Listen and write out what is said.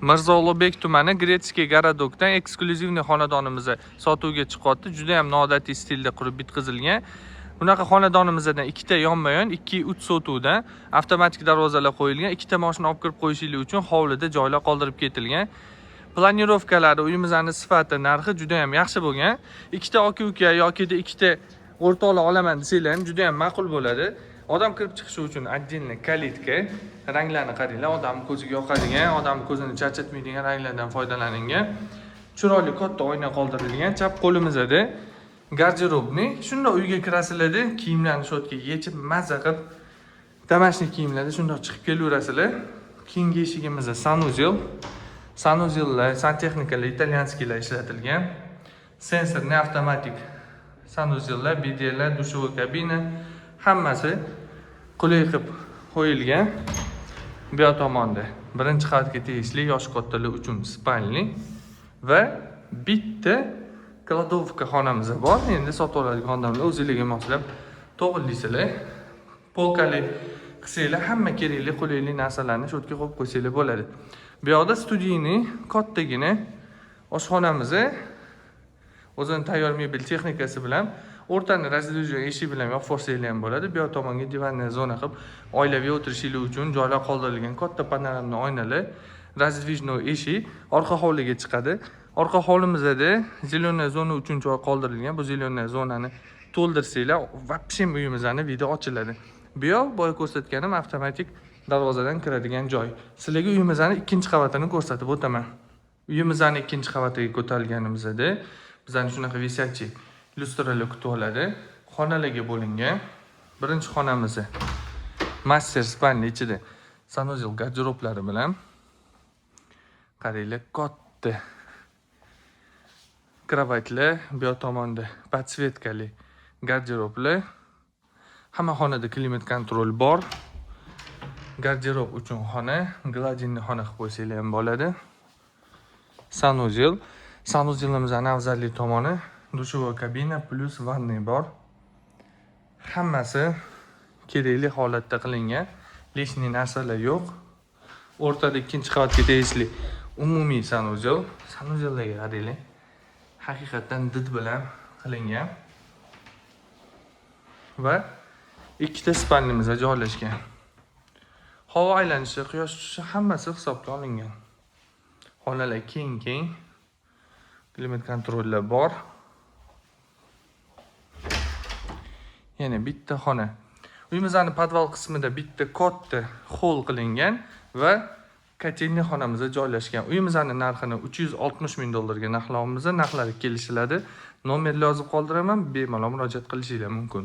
Mirzo Ulug'bek tumani Gretskiy garadokdan eksklyuzivniy xonadonimiz sotuvga chiqyapti. Juda ham noodatiy stilda qurib bitkazilgan. Bunaqa xonadonimizdan ikkita yonma-yon 2-3 sotuvdan avtomatik darvozalar qo'yilgan. Ikkita mashina olib kirib qo'yishlik uchun hovlida joylar qoldirib ketilgan. Planirovkalari, uyimizning sifati, narxi juda ham yaxshi bo'lgan. Ikkita aka-uka yoki ikkita o'rtoqlar olaman desanglar ham juda ham ma'qul bo'ladi. Odam kirib chiqishi uchun отдельный kalitka, ranglarni qaranglar, odam ko'ziga yoqadigan, odam ko'zini charchatmaydigan ranglardan foydalanilgan. Chiroyli katta oyna qoldirilgan. Chap qo'limizda garderobni. Shunda uyga kirasizlar, kiyimlarni shotga yechib, mazza qilib, damashli kiyimlarni shunda chiqib kelaverasizlar. Keyingi eshigimizda sanuzel. Sanuzellar, santexnikalar, italyanskiylar ishlatilgan. Sensorli avtomatik sanuzellar, bidelar, dushovый kabina hammasi qulay qilib qo'yilgan. Bu tomonda birinchi qavatga tegishli yosh kattalar uchun spalni va bitta kladovka xonamiz bor. Endi sotib oladigan odamlar o'zingizga moslab to'g'rilaysizlar. Polkali qilsanglar hamma kerakli qulayli narsalarni shu yerga qo'yib qo'ysanglar bo'ladi. Bu yoqda studiyani kattagina oshxonamiz o'zining tayyor mebel texnikasi bilan o'rtani razdvижный eshik bilan yopib forsanglar ham bo'ladi. Bu yoq tomonga divanni zona qilib oilaviy o'tirishinglar uchun joylar qoldirilgan katta panoramli oynalar, razdvижный eshik orqa hovliga chiqadi. Orqa hovlimizda zelenoy zona uchun joy qoldirilgan. Bu zelenoy zonani to'ldirsanglar, vapshim uyimizning video ochiladi. Bu yoq boya ko'rsatganim avtomatik darvozadan kiradigan joy. Sizlarga uyimizning ikkinchi qavatini ko'rsatib o'taman. Uyimizning ikkinchi qavatiga ko'tarilganimizda bizning shunaqa visyachi lyustralar kutib oladi. Xonalarga bo'lingan. Birinchi xonamiz master spalni ichida sanuzel garderoblari bilan qaranglar, katta kravatlar, bu tomonda podsvetkali garderoblar. Hamma xonada klimat kontrol bor. Garderob uchun xona, gladinli xona qilib qo'ysanglar ham bo'ladi. Sanuzel. Sanuzelimizning afzalli tomoni dushovый kabina plus vanniy bor. Hammasi kerakli holatda qilingan. Lishni narsalar yo'q. O'rtada ikkinchi qavatga tegishli umumiy sanuzel. Sanuzellarga qaranglar. Haqiqatan did bilan qilingan. Va ikkita spalnimiz joylashgan. Havo aylanishi, quyosh tushishi hammasi hisobga olingan. Xonalar keng-keng. Klimat kontrollar bor. Yana bitta xona. Uyimizning podval qismida bitta katta hol qilingan va kotelni xonamiz joylashgan. Uyimizning narxini $360 ming ga narxlaymiz. Narxlari kelishiladi. Nomerni yozib qoldiraman, bemalol murojaat qilishingiz mumkin.